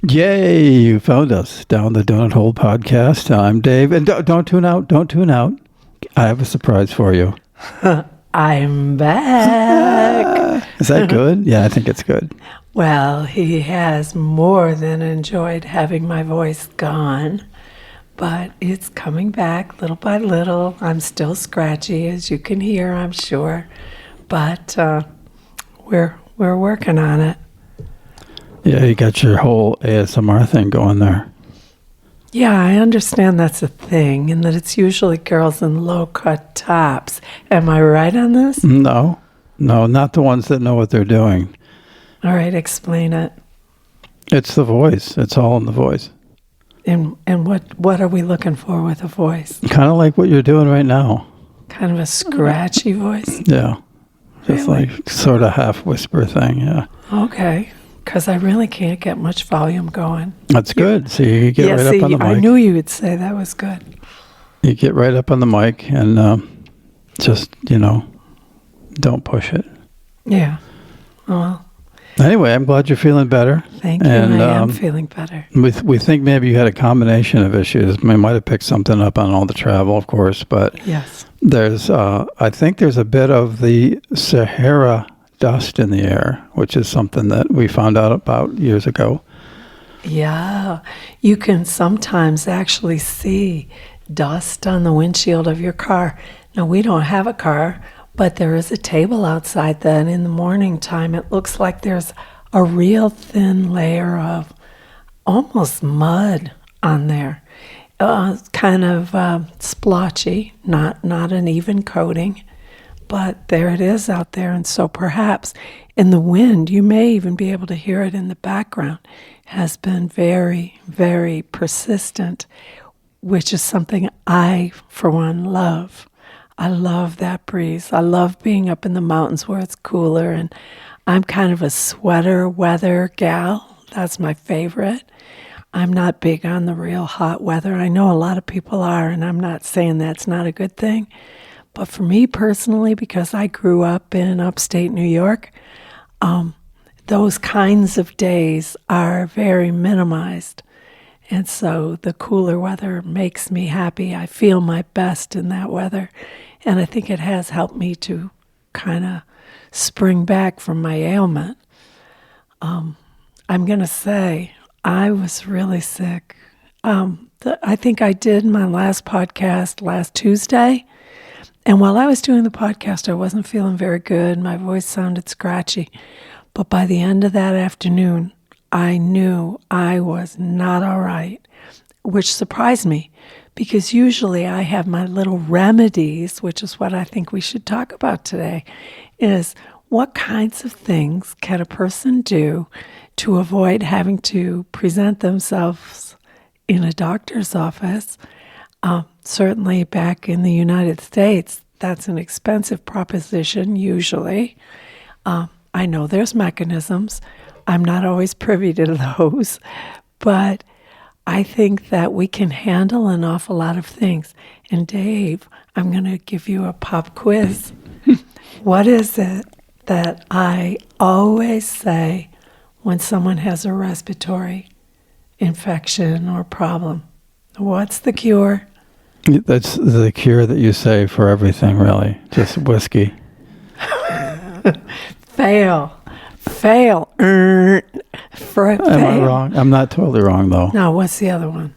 Yay, you found us. Down the Donut Hole podcast. I'm Dave. And don't tune out. Don't tune out. I have a surprise for you. I'm back. Is that good? Yeah, I think it's good. Well, he has more than enjoyed having my voice gone, but it's coming back little by little. I'm still scratchy, as you can hear, I'm sure, but we're working on it. Yeah, you got your whole ASMR thing going there. Yeah, I understand that's a thing, and that it's usually girls in low-cut tops. Am I right on this? No, not the ones that know what they're doing. All right, explain it. It's the voice. It's all in the voice. And what are we looking for with a voice? Kind of like what you're doing right now. Kind of a scratchy voice? Yeah. Just Really? like sort of half whisper thing, yeah. Okay. Because I really can't get much volume going. That's good. So you get right up on the mic. I knew you would say that was good. You get right up on the mic and just, don't push it. Yeah. Well, anyway, I'm glad you're feeling better. Thank you. And I am feeling better. We think maybe you had a combination of issues. We might have picked something up on all the travel, of course, but yes, there's I think there's a bit of the Sahara dust in the air, which is something that we found out about years ago. Yeah, you can sometimes actually see dust on the windshield of your car. Now, we don't have a car, but there is a table outside that in the morning time, it looks like there's a real thin layer of almost mud on there. Kind of splotchy, not an even coating. But there it is out there, and so perhaps in the wind, you may even be able to hear it in the background, has been very, very persistent, which is something I, for one, love. I love that breeze. I love being up in the mountains where it's cooler, and I'm kind of a sweater weather gal. That's my favorite. I'm not big on the real hot weather. I know a lot of people are, and I'm not saying that's not a good thing. But for me personally, because I grew up in upstate New York, those kinds of days are very minimized. And so the cooler weather makes me happy. I feel my best in that weather. And I think it has helped me to kind of spring back from my ailment. I'm going to say I was really sick. I think I did my last podcast last Tuesday. And while I was doing the podcast, I wasn't feeling very good. My voice sounded scratchy. But by the end of that afternoon, I knew I was not all right, which surprised me because usually I have my little remedies, which is what I think we should talk about today, is what kinds of things can a person do to avoid having to present themselves in a doctor's office. Certainly back in the United States, that's an expensive proposition usually. I know there's mechanisms. I'm not always privy to those, but I think that we can handle an awful lot of things. And Dave, I'm going to give you a pop quiz. What is it that I always say when someone has a respiratory infection or problem? What's the cure? That's the cure that you say for everything, really. Just whiskey. Fail. Am I wrong? I'm not totally wrong, though. No, what's the other one?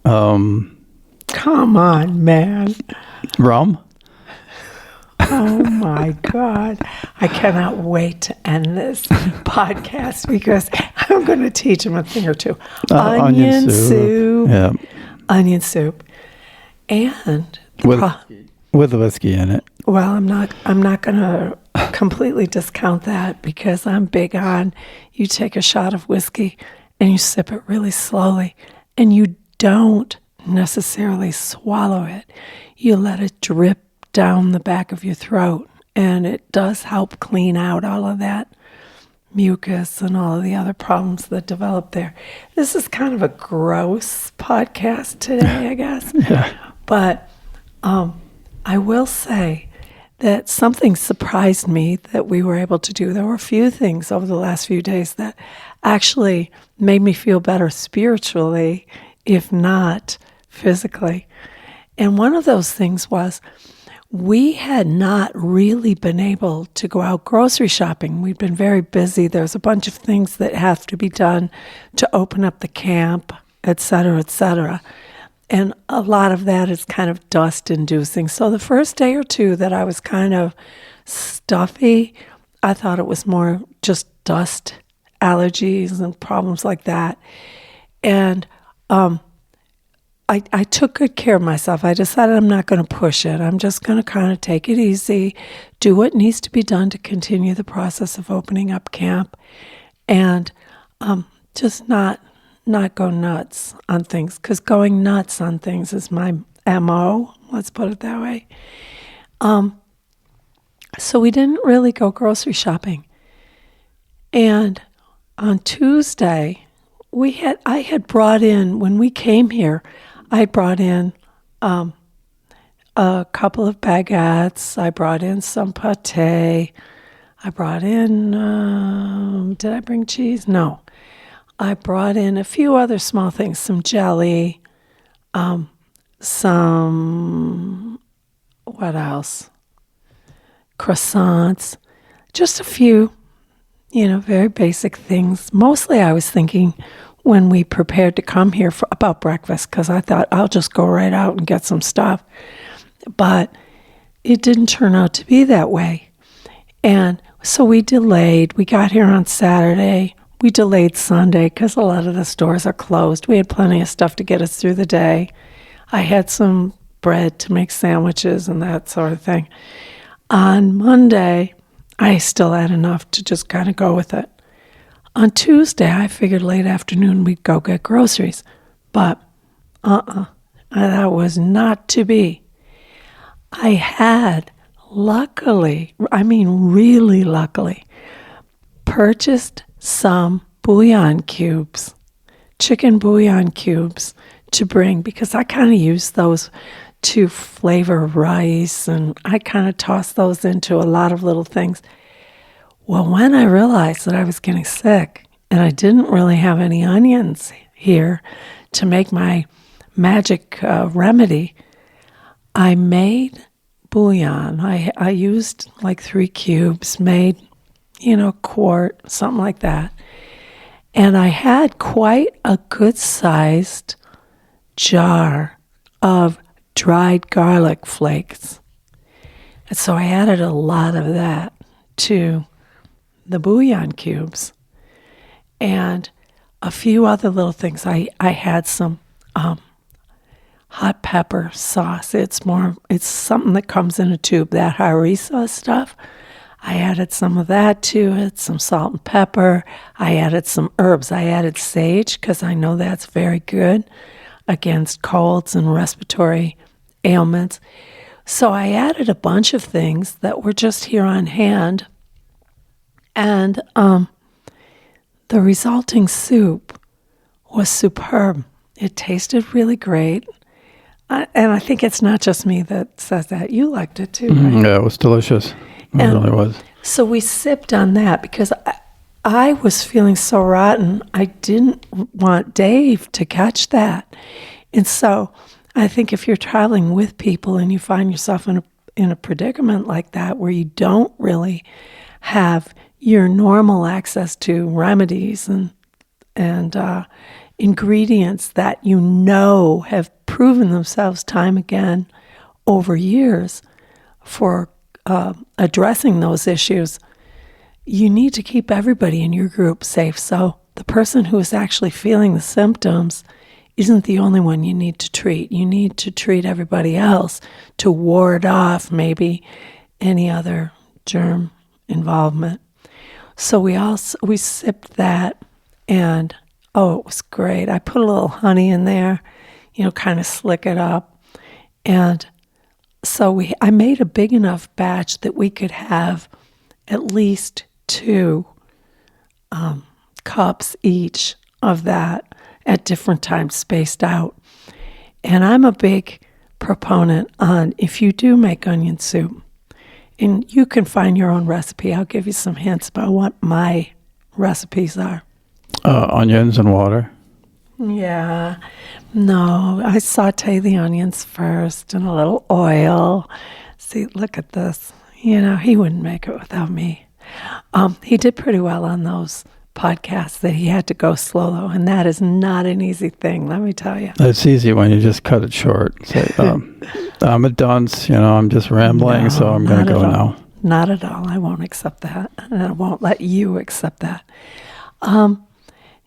Come on, man. Rum? Oh, my God. I cannot wait to end this podcast because I'm going to teach him a thing or two. Onion soup. Yeah. Onion soup. And with whiskey in it. Well, I'm not going to completely discount that because I'm big on you take a shot of whiskey and you sip it really slowly and you don't necessarily swallow it. You let it drip down the back of your throat, and it does help clean out all of that mucus and all of the other problems that develop there. This is kind of a gross podcast today, I guess. Yeah. But I will say that something surprised me that we were able to do. There were a few things over the last few days that actually made me feel better spiritually, if not physically. And one of those things was we had not really been able to go out grocery shopping. We'd been very busy. There's a bunch of things that have to be done to open up the camp, et cetera, et cetera. And a lot of that is kind of dust inducing. So the first day or two that I was kind of stuffy, I thought it was more just dust allergies and problems like that. And I took good care of myself. I decided I'm not going to push it. I'm just going to kind of take it easy, do what needs to be done to continue the process of opening up camp, and just not go nuts on things, because going nuts on things is my MO, let's put it that way. So we didn't really go grocery shopping. And on Tuesday, I had brought in, when we came here, I brought in a couple of baguettes. I brought in some pate. I brought in, did I bring cheese? No. I brought in a few other small things, some jelly, some, what else? Croissants, just a few, very basic things. Mostly I was thinking when we prepared to come here about breakfast, because I thought I'll just go right out and get some stuff. But it didn't turn out to be that way. And so we delayed. We got here on Saturday. We delayed Sunday because a lot of the stores are closed. We had plenty of stuff to get us through the day. I had some bread to make sandwiches and that sort of thing. On Monday, I still had enough to just kind of go with it. On Tuesday, I figured late afternoon we'd go get groceries. But that was not to be. I had, luckily, really luckily, purchased some bouillon cubes, chicken bouillon cubes to bring, because I kind of use those to flavor rice, and I kind of toss those into a lot of little things. Well, when I realized that I was getting sick and I didn't really have any onions here to make my magic remedy, I made bouillon. I used like 3 cubes, made, a quart, something like that. And I had quite a good-sized jar of dried garlic flakes. And so I added a lot of that to the bouillon cubes, and a few other little things. I had some hot pepper sauce. It's something that comes in a tube, that harissa stuff. I added some of that to it, some salt and pepper. I added some herbs. I added sage because I know that's very good against colds and respiratory ailments. So I added a bunch of things that were just here on hand. And the resulting soup was superb. It tasted really great. And I think it's not just me that says that. You liked it too, right? Yeah, it was delicious. It really was. So we sipped on that because I was feeling so rotten. I didn't want Dave to catch that. And so I think if you're traveling with people and you find yourself in a predicament like that where you don't really have your normal access to remedies and ingredients that have proven themselves time again over years for addressing those issues, you need to keep everybody in your group safe. So the person who is actually feeling the symptoms isn't the only one you need to treat. You need to treat everybody else to ward off maybe any other germ involvement. So we sipped that, and it was great. I put a little honey in there, kind of slick it up. And so I made a big enough batch that we could have at least 2 cups each of that at different times spaced out. And I'm a big proponent on, if you do make onion soup, and you can find your own recipe. I'll give you some hints about what my recipes are. Onions and water. Yeah. No, I saute the onions first in a little oil. See, look at this. He wouldn't make it without me. He did pretty well on those podcasts that he had to go slow, though, and that is not an easy thing, let me tell you. It's easy when you just cut it short. Say, I'm a dunce, I'm just rambling, so I'm going to go now. Not at all. I won't accept that, and I won't let you accept that.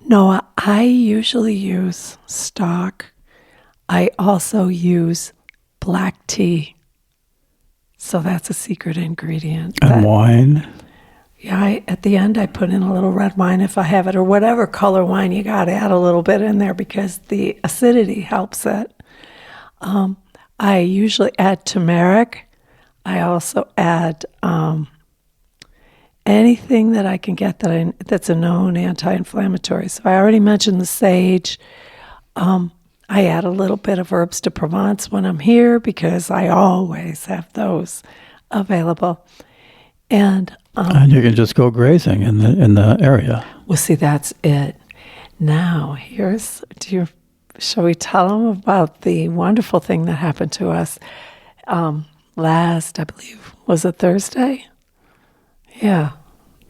No, I usually use stock. I also use black tea. So that's a secret ingredient. And wine. Yeah, at the end I put in a little red wine if I have it, or whatever color wine you got to add a little bit in there because the acidity helps it. I usually add turmeric. I also add anything that I can get that's a known anti-inflammatory. So I already mentioned the sage. I add a little bit of herbs de Provence when I'm here because I always have those available. And you can just go grazing in the area. Well, see, that's it. Now, shall we tell them about the wonderful thing that happened to us last, I believe, was it Thursday? Yeah,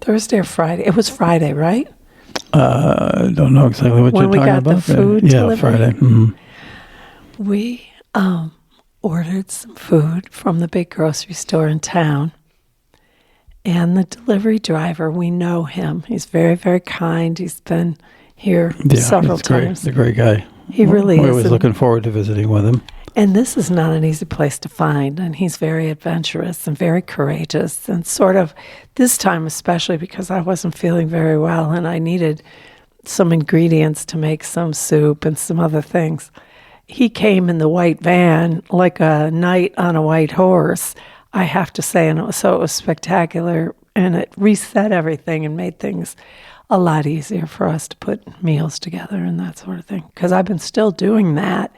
Thursday or Friday. It was Friday, right? I don't know exactly what you're talking about. When we got the food delivery. Friday. Mm-hmm. We ordered some food from the big grocery store in town. And the delivery driver, we know him. He's very, very kind. He's been here several times. He's a great guy. He really is. We're always looking forward to visiting with him. And this is not an easy place to find. And he's very adventurous and very courageous. And sort of this time, especially because I wasn't feeling very well and I needed some ingredients to make some soup and some other things. He came in the white van like a knight on a white horse, I have to say, and it was spectacular, and it reset everything and made things a lot easier for us to put meals together and that sort of thing. Because I've been still doing that,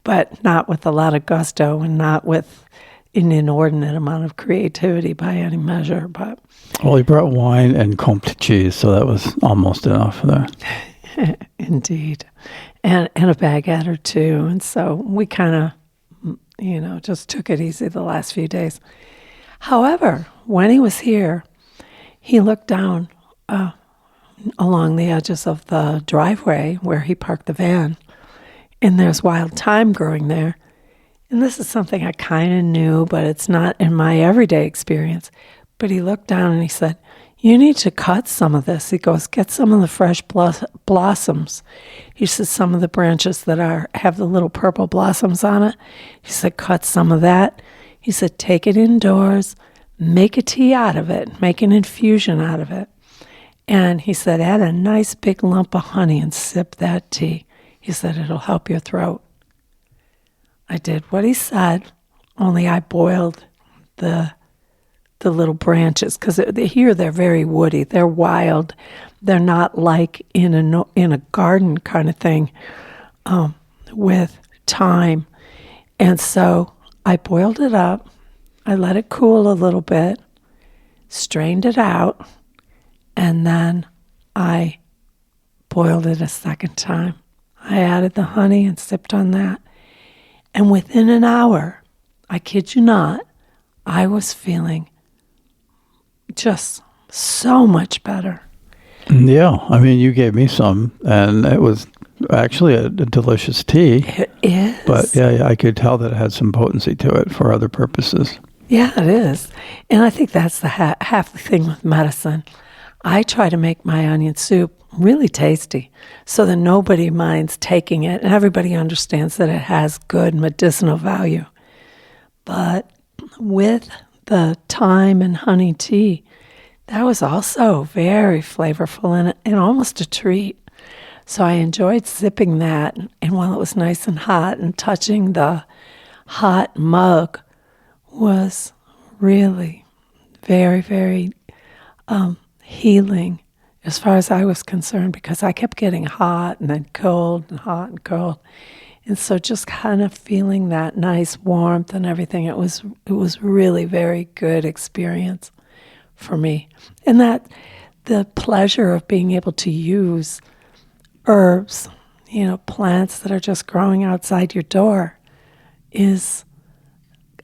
but not with a lot of gusto and not with an inordinate amount of creativity by any measure. But well, he brought wine and compte cheese, so that was almost enough there. Indeed, and a baguette or two, and so we kind of, just took it easy the last few days. However, when he was here, he looked down along the edges of the driveway where he parked the van, and there's wild thyme growing there. And this is something I kind of knew, but it's not in my everyday experience. But he looked down and he said, "You need to cut some of this." He goes, "Get some of the fresh blossoms." He said, "Some of the branches that have the little purple blossoms on it." He said, "Cut some of that." He said, "Take it indoors, make a tea out of it, make an infusion out of it." And he said, "Add a nice big lump of honey and sip that tea." He said, "It'll help your throat." I did what he said, only I boiled the little branches, because here they're very woody. They're wild. They're not like in a garden kind of thing with thyme. And so I boiled it up. I let it cool a little bit, strained it out, and then I boiled it a second time. I added the honey and sipped on that. And within an hour, I kid you not, I was feeling just so much better. Yeah, I mean, you gave me some, and it was actually a delicious tea. It is. But yeah, I could tell that it had some potency to it for other purposes. Yeah, it is. And I think that's the half the thing with medicine. I try to make my onion soup really tasty so that nobody minds taking it, and everybody understands that it has good medicinal value. But with the thyme and honey tea, that was also very flavorful and almost a treat. So I enjoyed sipping that, and while it was nice and hot, and touching the hot mug was really very, very healing as far as I was concerned, because I kept getting hot and then cold and hot and cold. And so just kind of feeling that nice warmth and everything, it was really very good experience for me. And that the pleasure of being able to use herbs, plants that are just growing outside your door is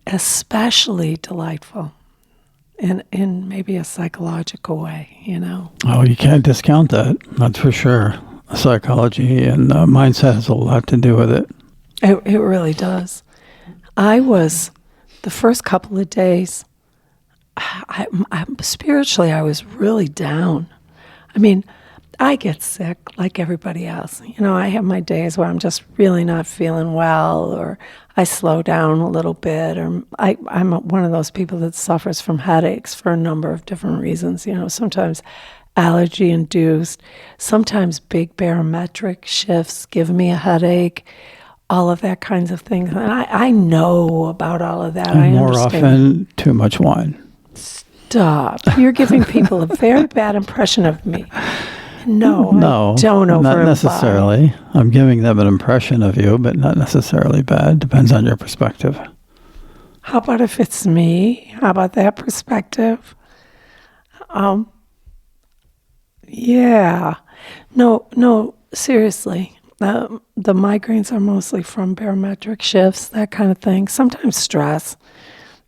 especially delightful in maybe a psychological way. Oh, you can't discount that. That's for sure. Psychology and mindset has a lot to do with it. It really does. The first couple of days, spiritually, I was really down. I mean, I get sick like everybody else. I have my days where I'm just really not feeling well, or I slow down a little bit, or I'm one of those people that suffers from headaches for a number of different reasons. Sometimes allergy induced, sometimes big barometric shifts give me a headache, all of that kinds of things. And I know about all of that. And I more understand. often, too much wine. Stop. You're giving people a very bad impression of me. No, I don't not necessarily. I'm giving them an impression of you, but not necessarily bad. Depends on your perspective. How about if it's me? How about that perspective? Yeah. No, seriously. The migraines are mostly from barometric shifts, that kind of thing. Sometimes stress.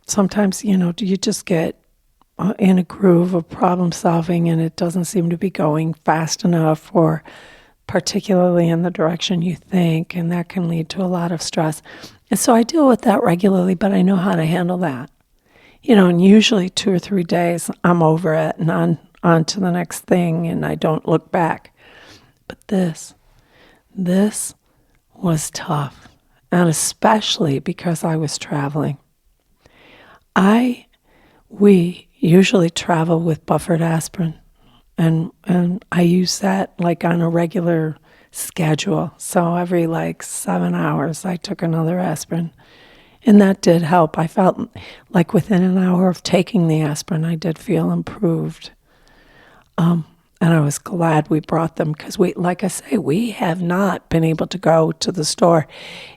Sometimes, you just get in a groove of problem solving and it doesn't seem to be going fast enough, or particularly in the direction you think, and that can lead to a lot of stress. And so I deal with that regularly, but I know how to handle that. And usually 2 or 3 days I'm over it and on to the next thing, and I don't look back. But this was tough, and especially because I was traveling. We usually travel with buffered aspirin, and I use that like on a regular schedule. So every 7 hours I took another aspirin, and that did help. I felt like within an hour of taking the aspirin, I did feel improved. And I was glad we brought them, because like I say, we have not been able to go to the store.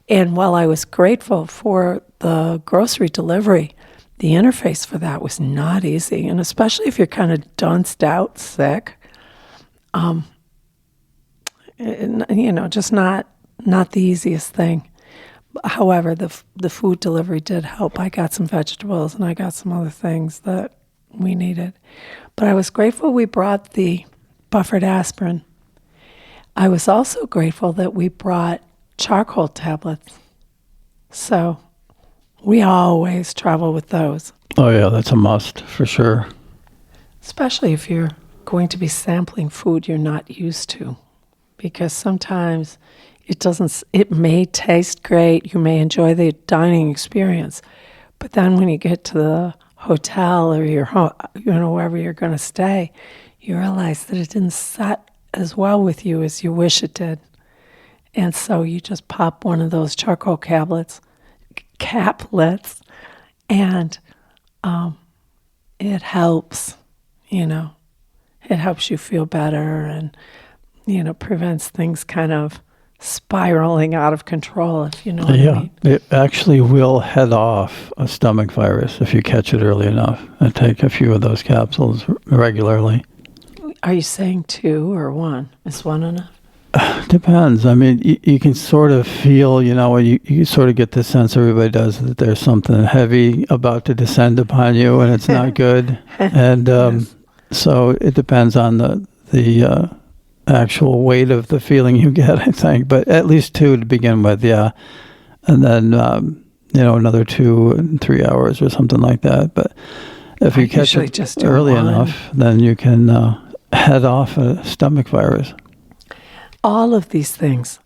And while I was grateful for the grocery delivery, the interface for that was not easy. And especially if you're kind of dunced out sick, just not the easiest thing. However, the food delivery did help. I got some vegetables and I got some other things that we needed. But I was grateful we brought the buffered aspirin. I was also grateful that we brought charcoal tablets. So we always travel with those. Oh, yeah, that's a must for sure. Especially if you're going to be sampling food you're not used to. Because sometimes it may taste great, you may enjoy the dining experience, but then when you get to the hotel or your home, wherever you're going to stay, you realize that it didn't set as well with you as you wish it did. And so you just pop one of those charcoal caplets, and it helps, It helps you feel better and, prevents things kind of spiraling out of control, if you know what I mean. It actually will head off a stomach virus if you catch it early enough. I take a few of those capsules regularly. Are you saying 2 or 1? Is 1 enough? Depends. I mean, you can sort of feel, you sort of get the sense, everybody does, that there's something heavy about to descend upon you and it's not good. And Yes. So it depends on the actual weight of the feeling you get, I think. But at least 2 to begin with, yeah. And then, another 2 in 3 hours or something like that. But if you catch it just do early 1. enough, then you can head off a stomach virus. All of these things,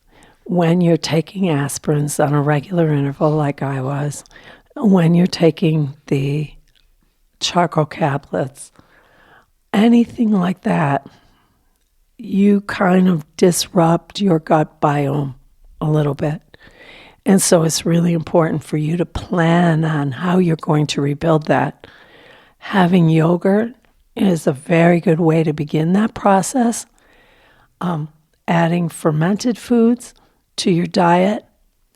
when you're taking aspirins on a regular interval like I was, when you're taking the charcoal caplets, anything like that, you kind of disrupt your gut biome a little bit. And so it's really important for you to plan on how you're going to rebuild that. Having yogurt is a very good way to begin that process. Adding fermented foods to your diet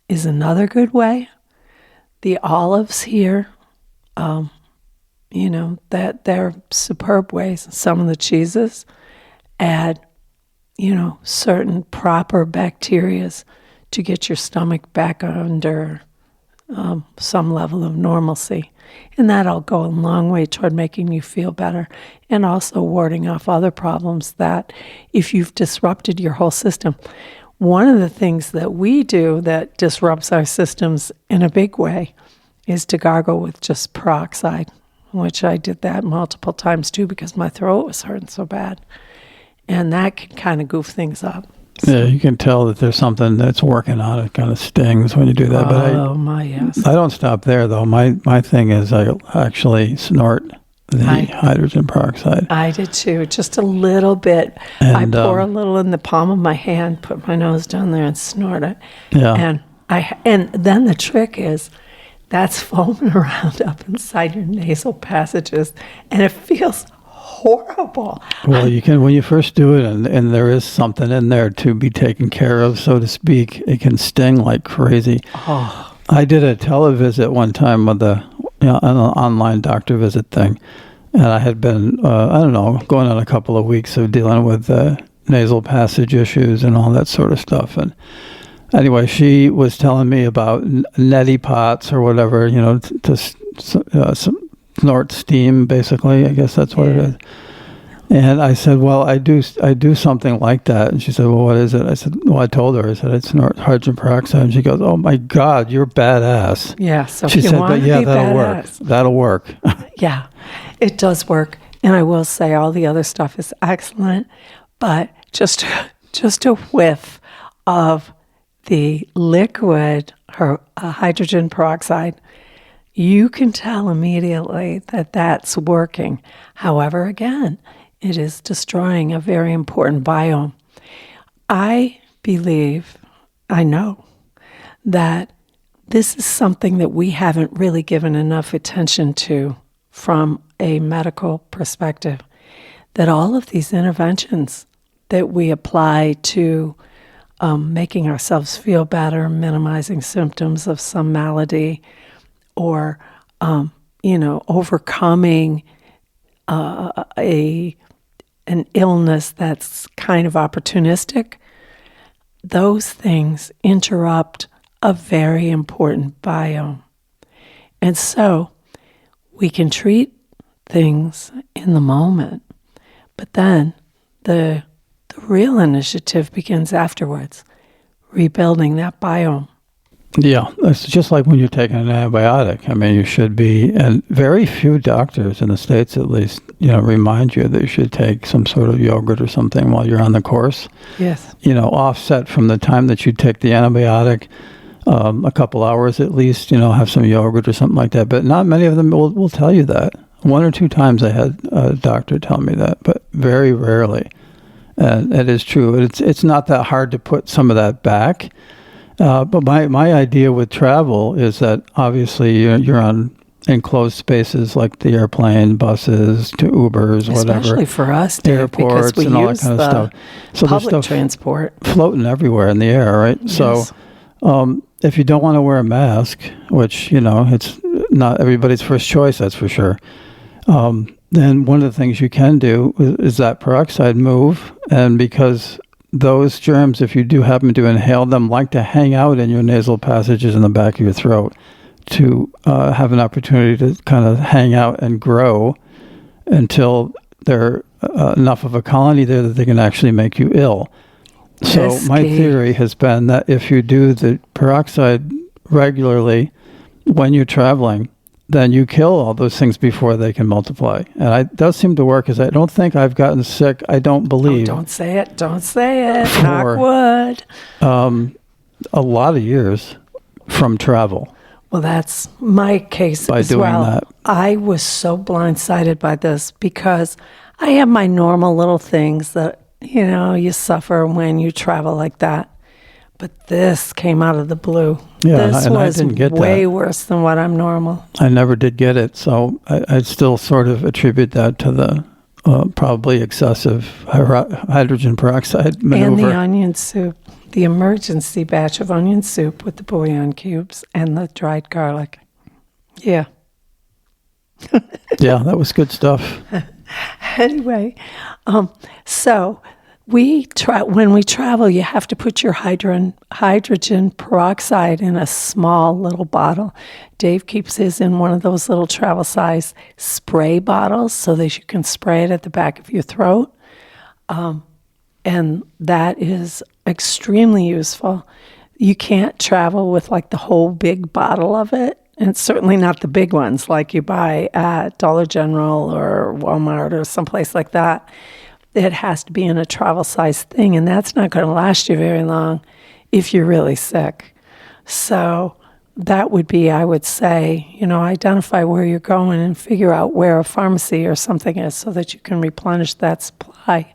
is another good way. The olives here, that they're superb ways. Some of the cheeses add certain proper bacterias to get your stomach back under some level of normalcy. And that'll go a long way toward making you feel better and also warding off other problems that if you've disrupted your whole system. One of the things that we do that disrupts our systems in a big way is to gargle with just peroxide, which I did that multiple times too because my throat was hurting so bad. And that can kind of goof things up. Yeah, you can tell that there's something that's working on it. It kind of stings when you do that. Yes. I don't stop there, though. My thing is I actually snort the hydrogen peroxide. I did too, just a little bit. And, I pour a little in the palm of my hand, put my nose down there and snort it. Yeah. And then the trick is that's foaming around up inside your nasal passages, and it feels horrible. Well, you can, when you first do it and there is something in there to be taken care of, so to speak, it can sting like crazy. Oh. I did a televisit one time with an online doctor visit thing, and I had been, going on a couple of weeks of dealing with nasal passage issues and all that sort of stuff. And anyway, she was telling me about neti pots or whatever, to snort steam, basically. I guess that's what it is. And I said, well, I do something like that. And she said, well, what is it? I said, well, I told her. I said, I snort hydrogen peroxide. And she goes, oh my God, you're badass. Yeah. So she if you said, want but to yeah, be that'll badass, work. That'll work. Yeah, it does work. And I will say all the other stuff is excellent, but just a whiff of the liquid hydrogen peroxide, you can tell immediately that that's working. However, again, it is destroying a very important biome. I know that this is something that we haven't really given enough attention to from a medical perspective, that all of these interventions that we apply to making ourselves feel better, minimizing symptoms of some malady, or overcoming an illness that's kind of opportunistic, those things interrupt a very important biome. And so we can treat things in the moment, but then the real initiative begins afterwards, rebuilding that biome. Yeah, it's just like when you're taking an antibiotic. I mean, you should be, and very few doctors in the States at least, remind you that you should take some sort of yogurt or something while you're on the course. Yes. Offset from the time that you take the antibiotic, a couple hours at least, have some yogurt or something like that. But not many of them will tell you that. One or two times I had a doctor tell me that, but very rarely. And it is true. It's not that hard to put some of that back. But my idea with travel is that obviously you're on enclosed spaces like the airplane, buses, to Ubers, whatever. Especially for us, Dave, airports because we and all that use kind of the stuff. So public there's stuff transport floating everywhere in the air, right? Yes. So if you don't want to wear a mask, which it's not everybody's first choice, that's for sure. Then one of the things you can do is that peroxide move, and because those germs, if you do happen to inhale them, like to hang out in your nasal passages in the back of your throat to have an opportunity to kind of hang out and grow until they're enough of a colony there that they can actually make you ill. So my theory has been that if you do the peroxide regularly when you're traveling, then you kill all those things before they can multiply. And it does seem to work, because I don't think I've gotten sick, I don't believe. Oh, don't say it. Knock wood. A lot of years from travel. Well, that's my case by as doing well. That. I was so blindsided by this because I have my normal little things that, you suffer when you travel like that. But this came out of the blue. Yeah, this and was I didn't get way that. worse than what I'm normal. I never did get it, so I still sort of attribute that to the probably excessive hydrogen peroxide maneuver. And the onion soup, the emergency batch of onion soup with the bouillon cubes and the dried garlic. Yeah. Yeah, that was good stuff. Anyway, so When we travel, you have to put your hydrogen peroxide in a small little bottle. Dave keeps his in one of those little travel size spray bottles so that you can spray it at the back of your throat. And that is extremely useful. You can't travel with like the whole big bottle of it. And certainly not the big ones like you buy at Dollar General or Walmart or someplace like that. It has to be in a travel size thing, and that's not going to last you very long if you're really sick. So that would be, I would say, identify where you're going and figure out where a pharmacy or something is so that you can replenish that supply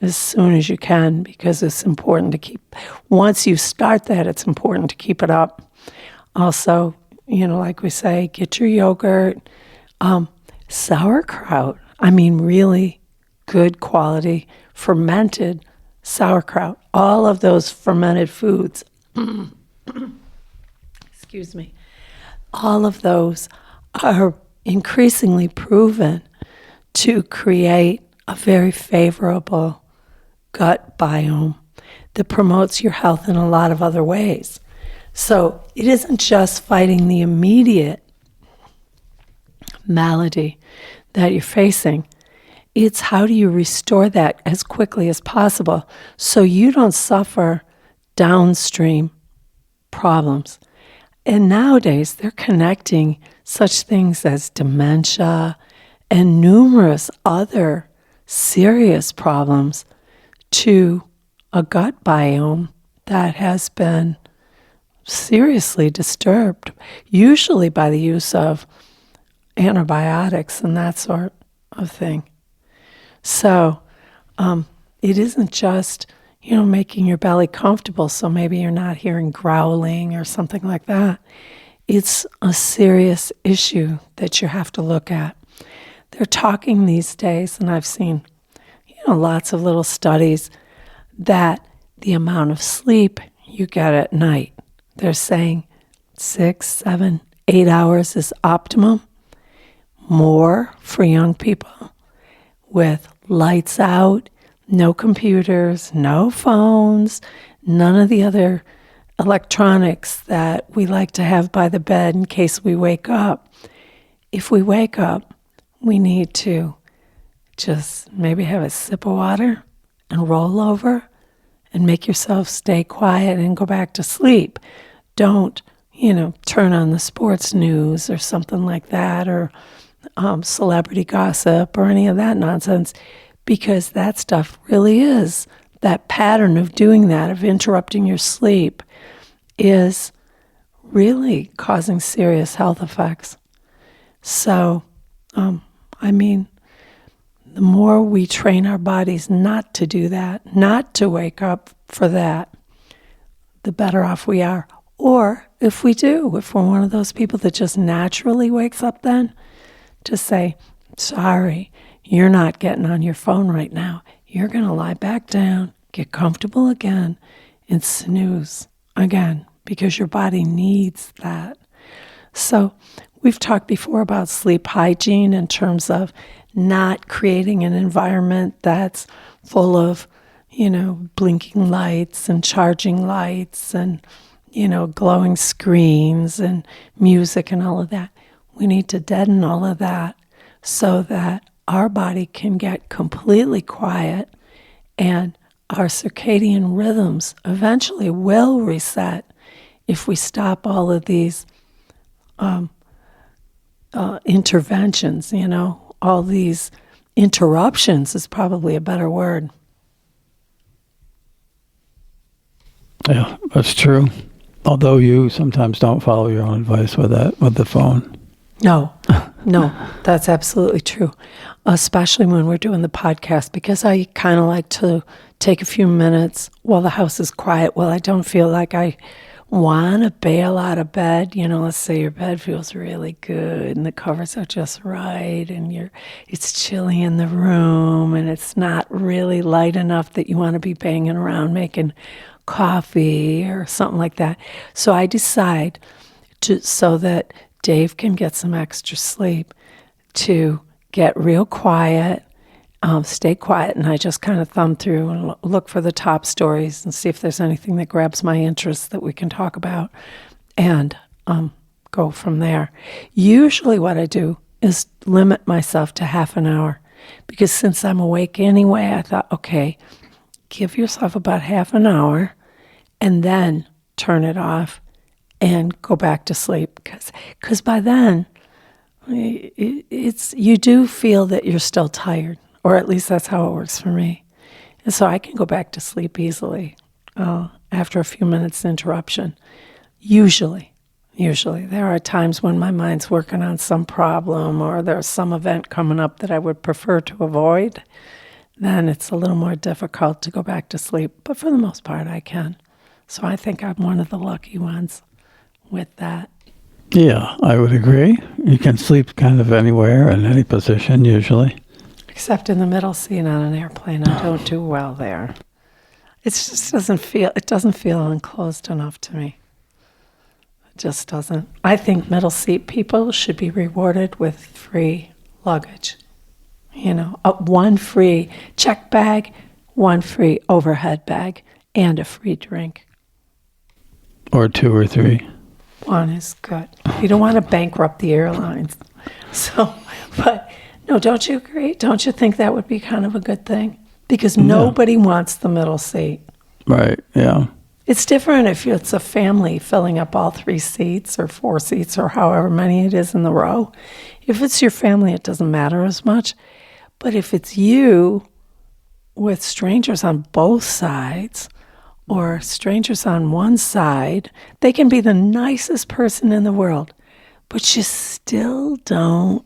as soon as you can, because it's important to keep, once you start that, it's important to keep it up. Also, like we say, get your yogurt, sauerkraut. I mean, really good quality fermented sauerkraut. All of those fermented foods, excuse me, all of those are increasingly proven to create a very favorable gut biome that promotes your health in a lot of other ways. So it isn't just fighting the immediate malady that you're facing. It's how do you restore that as quickly as possible so you don't suffer downstream problems. And nowadays, they're connecting such things as dementia and numerous other serious problems to a gut biome that has been seriously disturbed, usually by the use of antibiotics and that sort of thing. So it isn't just, making your belly comfortable so maybe you're not hearing growling or something like that. It's a serious issue that you have to look at. They're talking these days, and I've seen, lots of little studies, that the amount of sleep you get at night, they're saying 6, 7, 8 hours is optimum. More for young people with lights out, no computers, no phones, none of the other electronics that we like to have by the bed in case we wake up. If we wake up, we need to just maybe have a sip of water and roll over and make yourself stay quiet and go back to sleep. Don't, turn on the sports news or something like that, or celebrity gossip or any of that nonsense, because that stuff really is, that pattern of doing that, of interrupting your sleep, is really causing serious health effects. So, the more we train our bodies not to do that, not to wake up for that, the better off we are. Or if we do, if we're one of those people that just naturally wakes up then, to say, sorry, you're not getting on your phone right now. You're going to lie back down, get comfortable again, and snooze again, because your body needs that. So we've talked before about sleep hygiene in terms of not creating an environment that's full of, blinking lights and charging lights and, glowing screens and music and all of that. We need to deaden all of that so that our body can get completely quiet and our circadian rhythms eventually will reset if we stop all of these interventions, all these interruptions is probably a better word. Yeah, that's true. Although you sometimes don't follow your own advice with the phone. No, that's absolutely true. Especially when we're doing the podcast, because I kind of like to take a few minutes while the house is quiet. Well, I don't feel like I want to bail out of bed. Let's say your bed feels really good and the covers are just right and it's chilly in the room and it's not really light enough that you want to be banging around making coffee or something like that. So I decide so that Dave can get some extra sleep, to get real quiet stay quiet, and I just kind of thumb through and look for the top stories and see if there's anything that grabs my interest that we can talk about, and go from there. Usually what I do is limit myself to half an hour, because since I'm awake anyway, I thought, okay, give yourself about half an hour and then turn it off and go back to sleep. Because by then, you do feel that you're still tired, or at least that's how it works for me. And so I can go back to sleep easily after a few minutes interruption. Usually. There are times when my mind's working on some problem, or there's some event coming up that I would prefer to avoid. Then it's a little more difficult to go back to sleep. But for the most part, I can. So I think I'm one of the lucky ones with that. Yeah, I would agree. You can sleep kind of anywhere, in any position, usually. Except in the middle seat on an airplane. I don't do well there. It just doesn't feel enclosed enough to me. Just doesn't. I think middle seat people should be rewarded with free luggage. One free check bag, one free overhead bag, and a free drink. Or 2 or 3. One is good. You don't want to bankrupt the airlines. But no, don't you agree? Don't you think that would be kind of a good thing? Because nobody wants the middle seat. Right, yeah. It's different if it's a family filling up all 3 seats or 4 seats or however many it is in the row. If it's your family, it doesn't matter as much. But if it's you with strangers on both sides or strangers on one side, they can be the nicest person in the world, but you still don't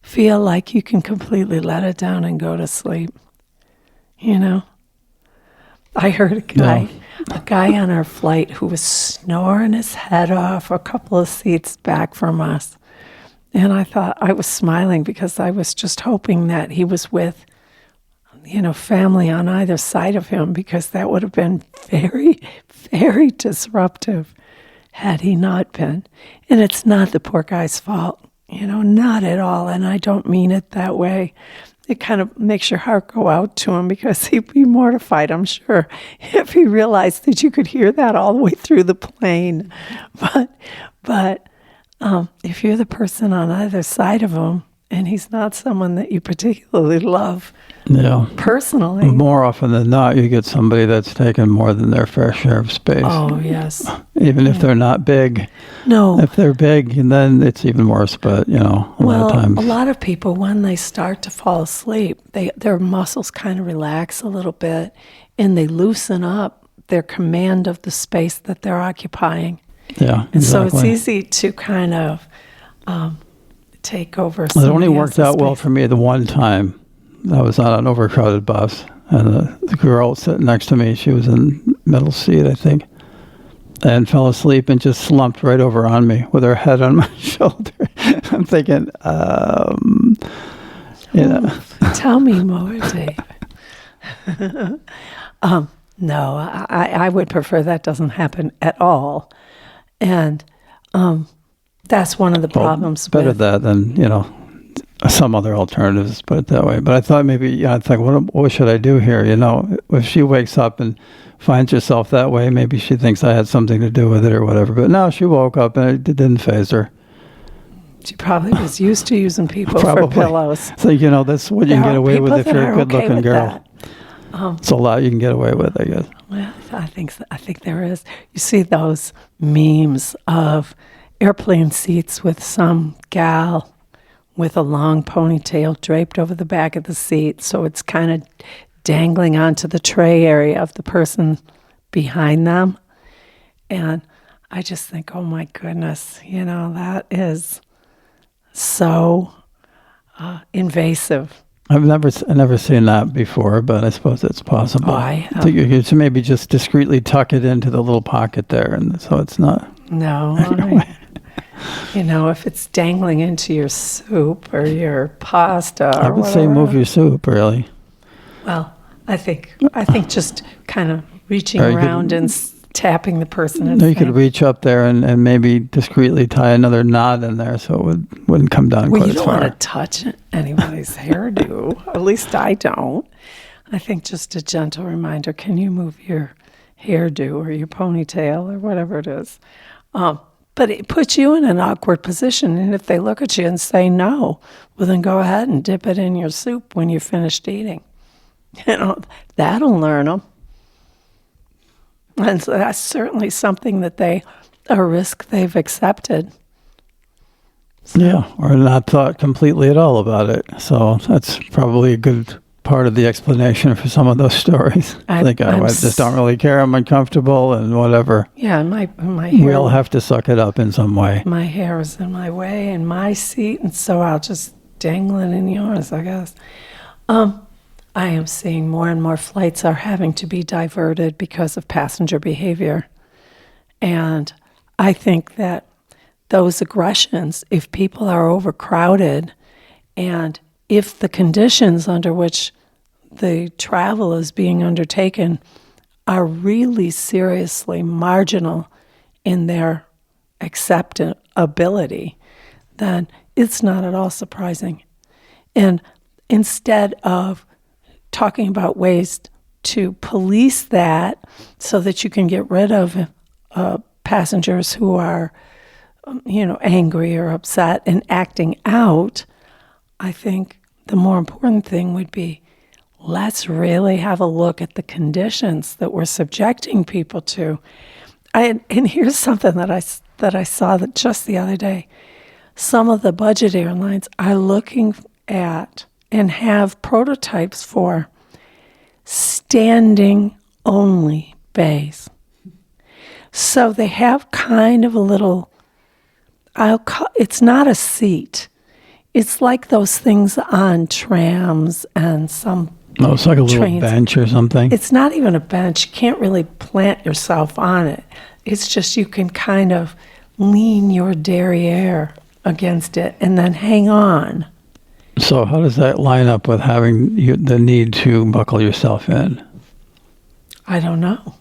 feel like you can completely let it down and go to sleep. I heard a guy on our flight who was snoring his head off a couple of seats back from us. And I thought, I was smiling because I was just hoping that he was with, family on either side of him, because that would have been very, very disruptive had he not been. And it's not the poor guy's fault, not at all. And I don't mean it that way. It kind of makes your heart go out to him, because he'd be mortified, I'm sure, if he realized that you could hear that all the way through the plane. But if you're the person on either side of him, and he's not someone that you particularly love personally. More often than not, you get somebody that's taken more than their fair share of space. Oh, yes. Even if they're not big. No. If they're big, then it's even worse. But, a lot of times. A lot of people, when they start to fall asleep, their muscles kind of relax a little bit, and they loosen up their command of the space that they're occupying. Yeah, and so it's easy to kind of take over. It only worked out well for me the one time. I was on an overcrowded bus, and the girl sitting next to me, she was in middle seat, I think, and fell asleep and just slumped right over on me with her head on my shoulder. I'm thinking, Tell me more, Dave. No, I would prefer that doesn't happen at all. And that's one of the problems. Better that than, some other alternatives, put it that way. But I thought maybe, I think, what should I do here? If she wakes up and finds herself that way, maybe she thinks I had something to do with it or whatever. But no, she woke up and it didn't faze her. She probably was used to using people for pillows. So, that's what you can get away with if you're a good-looking girl. It's a lot you can get away with, I guess. Well, I think there is. You see those memes of airplane seats with some gal with a long ponytail draped over the back of the seat, so it's kind of dangling onto the tray area of the person behind them. And I just think, oh my goodness, that is so invasive. I've never seen that before, but I suppose it's possible. Oh, I have. So you should maybe just discreetly tuck it into the little pocket there, and so it's not. No, if it's dangling into your soup or your pasta, I would say move your soup, really. Well, I think just kind of reaching around and tapping the person and No, you saying, could reach up there and maybe discreetly tie another knot in there so it wouldn't come down well, quite you as don't far. want to touch anybody's hairdo. At least I don't. I think just a gentle reminder, can you move your hairdo or your ponytail or whatever it is? But it puts you in an awkward position. And if they look at you and say no, well, then go ahead and dip it in your soup when you're finished eating. That'll learn them. And so that's certainly something that a risk they've accepted. Yeah, or not thought completely at all about it. So that's probably a good part of the explanation for some of those stories. I just don't really care. I'm uncomfortable and whatever. Yeah, my hair. We'll have to suck it up in some way. My hair is in my way in my seat, and so I'll just dangle it in yours, I guess. I am seeing more and more flights are having to be diverted because of passenger behavior. And I think that those aggressions, if people are overcrowded and if the conditions under which the travel is being undertaken are really seriously marginal in their acceptability, then it's not at all surprising. And instead of talking about ways to police that so that you can get rid of passengers who are, angry or upset and acting out, I think the more important thing would be, let's really have a look at the conditions that we're subjecting people to. And here's something that I saw that just the other day. Some of the budget airlines are looking at and have prototypes for standing only bays. So they have kind of a little, it's not a seat. It's like those things on trams and some it's like a little trains. Bench or something. It's not even a bench. You can't really plant yourself on it. It's just you can kind of lean your derriere against it and then hang on. So how does that line up with having the need to buckle yourself in? I don't know.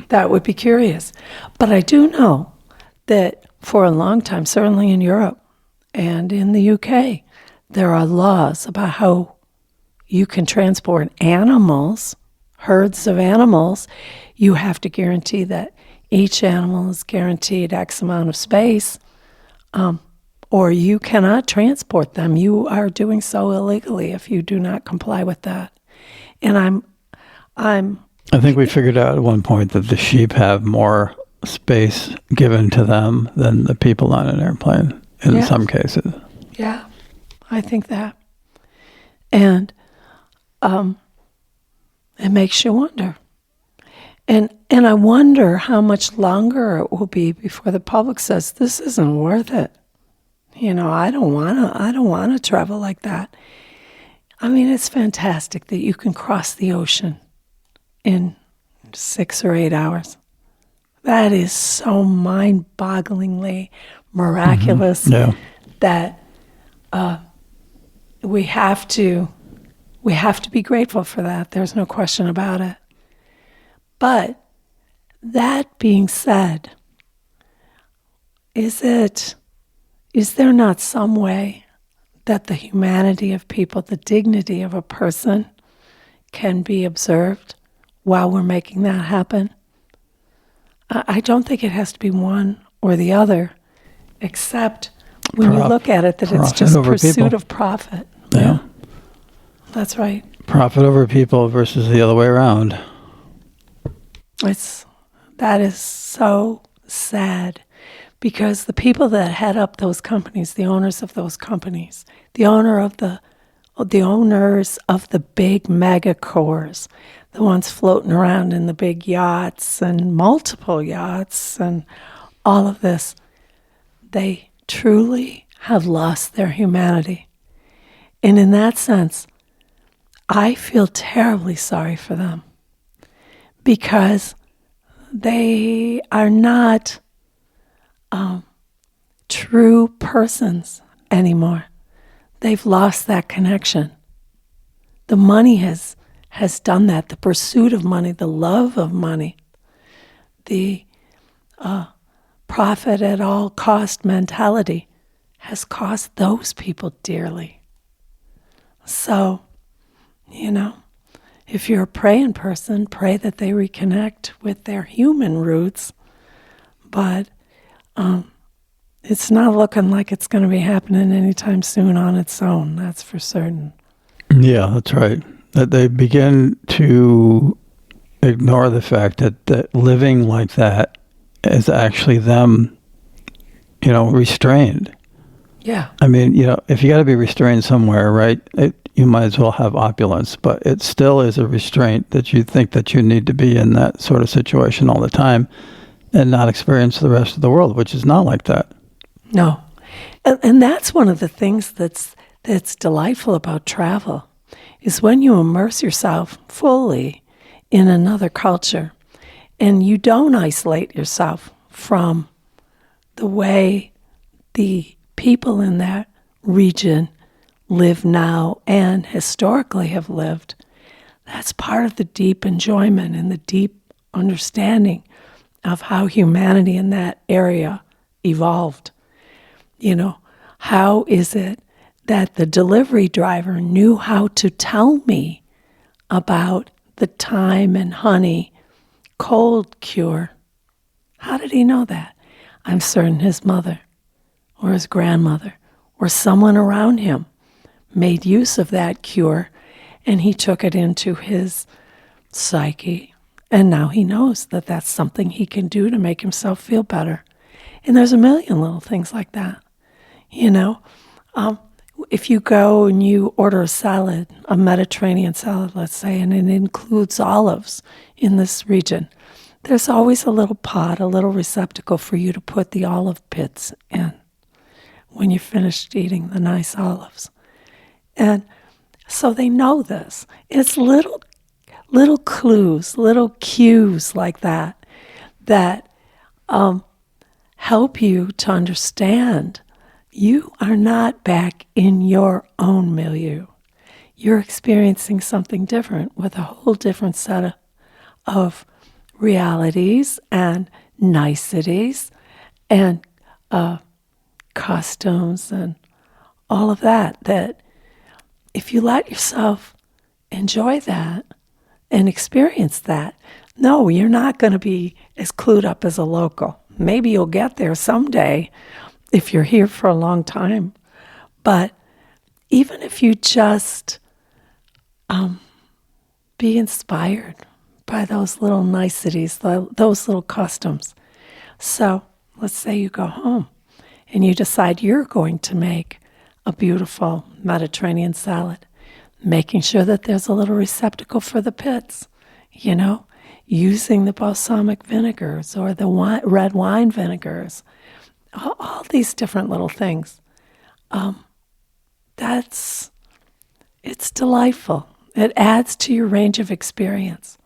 That would be curious. But I do know that for a long time, certainly in Europe and in the UK, there are laws about how you can transport animals, herds of animals. You have to guarantee that each animal is guaranteed X amount of space, or you cannot transport them. You are doing so illegally if you do not comply with that. And I think we figured out at one point that the sheep have more space given to them than the people on an airplane in some cases. Yeah, I think that. And it makes you wonder. And I wonder how much longer it will be before the public says, this isn't worth it. I don't want to travel like that. I mean, it's fantastic that you can cross the ocean in 6 or 8 hours. That is so mind-bogglingly miraculous that we have to be grateful for that. There's no question about it. But that being said, is there not some way that the humanity of people, the dignity of a person, can be observed while we're making that happen? I don't think it has to be one or the other, except when you look at it, that it's just pursuit of profit. Yeah. That's right. Profit over people versus the other way around. That is so sad, because the people that head up those companies, the owners of those companies, the owners of the big mega cores, the ones floating around in the big yachts and multiple yachts and all of this, they truly have lost their humanity. And in that sense, I feel terribly sorry for them, because they are not true persons anymore. They've lost that connection. The money has done that, the pursuit of money, the love of money. the profit at all cost mentality has cost those people dearly. So, if you're a praying person, pray that they reconnect with their human roots. But it's not looking like it's going to be happening anytime soon on its own. That's for certain. Yeah, that's right. That they begin to ignore the fact that living like that is actually them, restrained. Yeah. I mean, if you got to be restrained somewhere, right, you might as well have opulence, but it still is a restraint that you think that you need to be in that sort of situation all the time and not experience the rest of the world, which is not like that. No. And that's one of the things that's delightful about travel, is when you immerse yourself fully in another culture and you don't isolate yourself from the way the people in that region live now and historically have lived. That's part of the deep enjoyment and the deep understanding of how humanity in that area evolved. How is it that the delivery driver knew how to tell me about the thyme and honey cold cure? How did he know that? I'm certain his mother or his grandmother or someone around him made use of that cure, and he took it into his psyche, and now he knows that that's something he can do to make himself feel better. And there's a million little things like that. If you go and you order a salad, a Mediterranean salad, let's say, and it includes olives in this region, there's always a little pot, a little receptacle for you to put the olive pits in when you're finished eating the nice olives. And so they know this. It's little clues, little cues like that help you to understand you are not back in your own milieu. You're experiencing something different with a whole different set of realities and niceties and customs and all of that if you let yourself enjoy that and experience that, no, you're not going to be as clued up as a local. Maybe you'll get there someday if you're here for a long time. But even if you just be inspired by those little niceties, those little customs. So let's say you go home and you decide you're going to make a beautiful Mediterranean salad, making sure that there's a little receptacle for the pits, using the balsamic vinegars or the red wine vinegars, all these different little things. It's delightful. It adds to your range of experience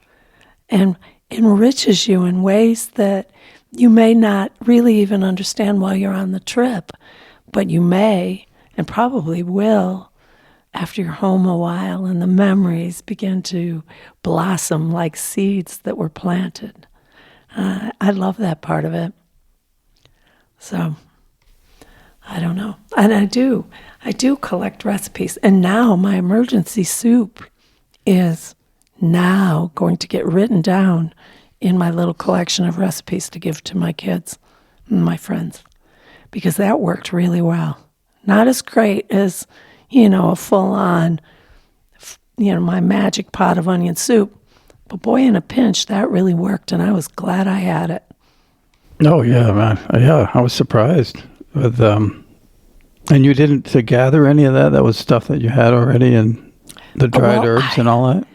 and enriches you in ways that you may not really even understand while you're on the trip, but you may and probably will after you're home a while and the memories begin to blossom like seeds that were planted. I love that part of it. So, I don't know. And I do collect recipes. And now my emergency soup is now going to get written down in my little collection of recipes to give to my kids and my friends, because that worked really well. Not as great as, a full-on, my magic pot of onion soup. But boy, in a pinch, that really worked, and I was glad I had it. Oh, yeah, man. Yeah, I was surprised with, and you didn't to gather any of that? That was stuff that you had already, and the dried herbs and all that?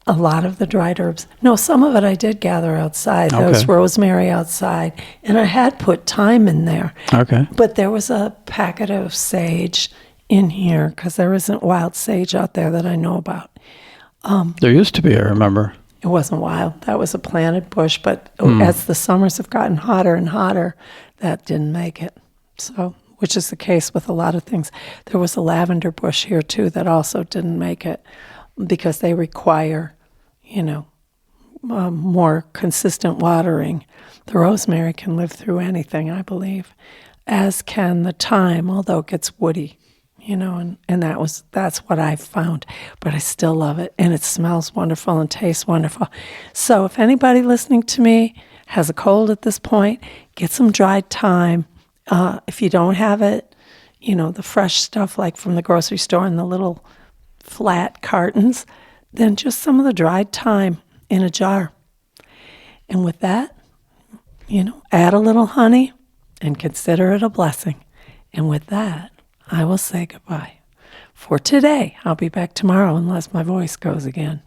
A lot of the dried herbs. No, some of it I did gather outside. There was rosemary outside, and I had put thyme in there. Okay. But there was a packet of sage in here, because there isn't wild sage out there that I know about. There used to be, I remember. It wasn't wild. That was a planted bush, but as the summers have gotten hotter and hotter, that didn't make it. So, which is the case with a lot of things. There was a lavender bush here, too, that also didn't make it because they require, more consistent watering. The rosemary can live through anything, I believe, as can the thyme, although it gets woody, and that's what I found. But I still love it, and it smells wonderful and tastes wonderful. So if anybody listening to me has a cold at this point, get some dried thyme. If you don't have it, the fresh stuff like from the grocery store in the little flat cartons, then just some of the dried thyme in a jar. And with that, add a little honey and consider it a blessing. And with that, I will say goodbye. For today, I'll be back tomorrow unless my voice goes again.